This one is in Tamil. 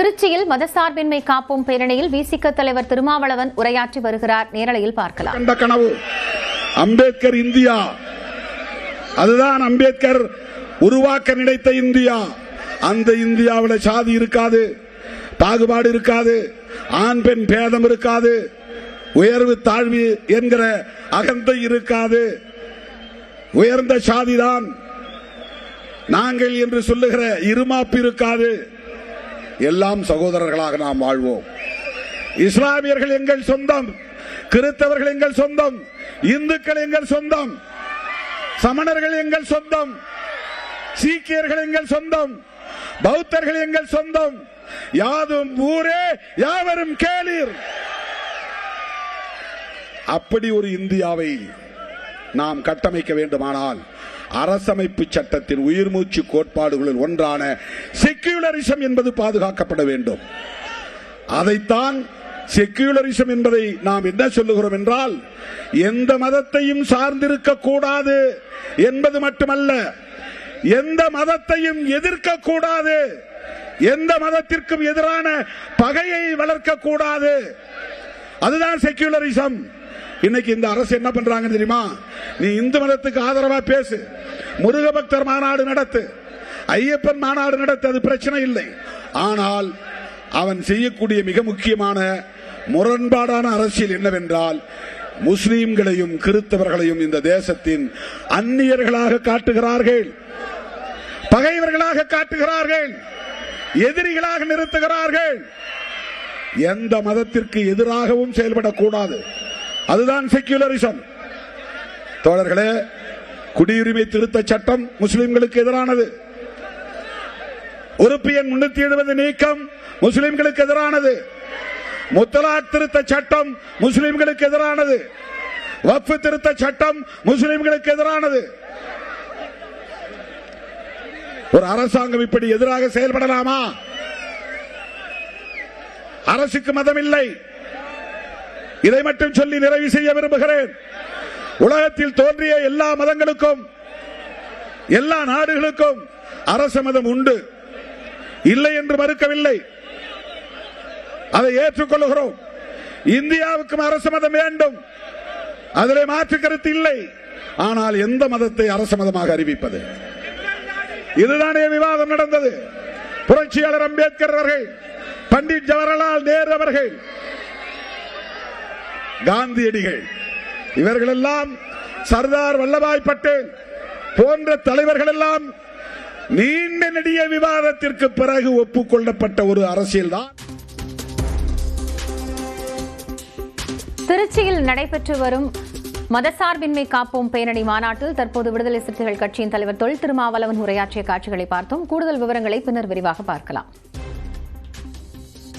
திருச்சியில் மதசார்பின்மை காப்போம் பேரணியில் விசிக தலைவர் திருமாவளவன் உரையாற்றி வருகிறார். நேரலையில் பார்க்கலாம். கண்ட கனவு அம்பேத்கர் இந்தியா, அதுதான் அம்பேத்கர் உருவாக்க நினைத்த இந்தியா. அந்த இந்தியாவில் சாதி இருக்காது, பாகுபாடு இருக்காது, ஆண் பெண் பேதம் இருக்காது, உயர்வு தாழ்வு என்கிற அகந்தை இருக்காது. உயர்ந்த சாதிதான் நாங்கள் என்று சொல்லுகிற இருமாப்பு இருக்காது. எல்லாம் சகோதரர்களாக நாம் வாழ்வோம். இஸ்லாமியர்கள் எங்கள் சொந்தம், கிறிஸ்தவர்கள் எங்கள் சொந்தம், இந்துக்கள் எங்கள் சொந்தம், சமணர்கள் எங்கள் சொந்தம், சீக்கியர்கள் எங்கள் சொந்தம், பௌத்தர்கள் எங்கள் சொந்தம். யாதும் ஊரே யாவரும் கேளீர். அப்படி ஒரு இந்தியாவை நாம் கட்டமைக்க வேண்டுமானால் அரசமைப்பு சட்டத்தின் உயிர் மூச்சு கோட்பாடுகளில் ஒன்றான செக்யூலரிசம் என்பது பாதுகாக்கப்பட வேண்டும். அதைத்தான் செக்யூலரிசம் என்பதை நாம் என்ன சொல்லுகிறோம் என்றால், எந்த மதத்தையும் சார்ந்திருக்க கூடாது என்பது மட்டுமல்ல, எந்த மதத்தையும் எதிர்க்க கூடாது, எந்த மதத்திற்கும் எதிரான பகையை வளர்க்க கூடாது. அதுதான் செக்யூலரிசம். இன்னைக்கு இந்த அரசு என்ன பண்றாங்க தெரியுமா? நீ இந்து மதத்துக்கு ஆதரவா பேசு, முருக பக்தர் மாநாடு நடத்து, ஐயப்பன் மாநாடு நடத்து, அது பிரச்சனை இல்லை. ஆனால் அவன் செய்யக்கூடிய மிக முக்கியமான முரண்பாடான அரசியல் என்னவென்றால், முஸ்லீம்களையும் கிறிஸ்தவர்களையும் இந்த தேசத்தின் அந்நியர்களாக காட்டுகிறார்கள், பகைவர்களாக காட்டுகிறார்கள், எதிரிகளாக நிறுத்துகிறார்கள். எந்த மதத்திற்கு எதிராகவும் செயல்படக்கூடாது. அதுதான் செக்யூலரிசம். தோழர்களே, குடியுரிமை திருத்த சட்டம் முஸ்லிம்களுக்கு எதிரானது. உறுப்பு எண் 370 நீக்கம் முஸ்லிம்களுக்கு எதிரானது. முத்தலாக் திருத்த சட்டம் முஸ்லிம்களுக்கு எதிரானது. வக்ஃப் திருத்த சட்டம் முஸ்லிம்களுக்கு எதிரானது. ஒரு அரசாங்கம் இப்படி எதிராக செயல்படலாமா? அரசுக்கு மதம் இல்லை. இதை மட்டும் சொல்லி நிறைவு செய்ய விரும்புகிறேன். உலகத்தில் தோன்றிய எல்லா மதங்களுக்கும், எல்லா நாடுகளுக்கும் அரச மதம் உண்டு, இல்லை என்று மறுக்கவில்லை, அதை ஏற்றுக்கொள்கிறோம். இந்தியாவுக்கும் அரச மதம் வேண்டும், அதிலே மாற்று கருத்து இல்லை. ஆனால் எந்த மதத்தை அரச மதமாக அறிவிப்பது? இதுதானே விவாதம் நடந்தது. புரட்சியாளர் அம்பேத்கர் அவர்கள், பண்டிட் ஜவஹர்லால் நேரு அவர்கள், காந்தியடிகள், இவர்கள் எல்லாம், சர்தார் வல்லபாய் பட்டேல் போன்ற தலைவர்கள் எல்லாம் நீண்ட நெடிய விவாதத்திற்கு பிறகு ஒப்புக்கொள்ளப்பட்ட ஒரு அரசியல் தான். திருச்சியில் நடைபெற்று வரும் மதசார்பின்மை காப்போம் பேரணி மாநாட்டில் தற்போது விடுதலை சிறுத்தைகள் கட்சியின் தலைவர் தொல் திருமாவளவன் உரையாற்றிய காட்சிகளை பார்த்தோம். கூடுதல் விவரங்களை பின்னர் விரிவாக பார்க்கலாம்.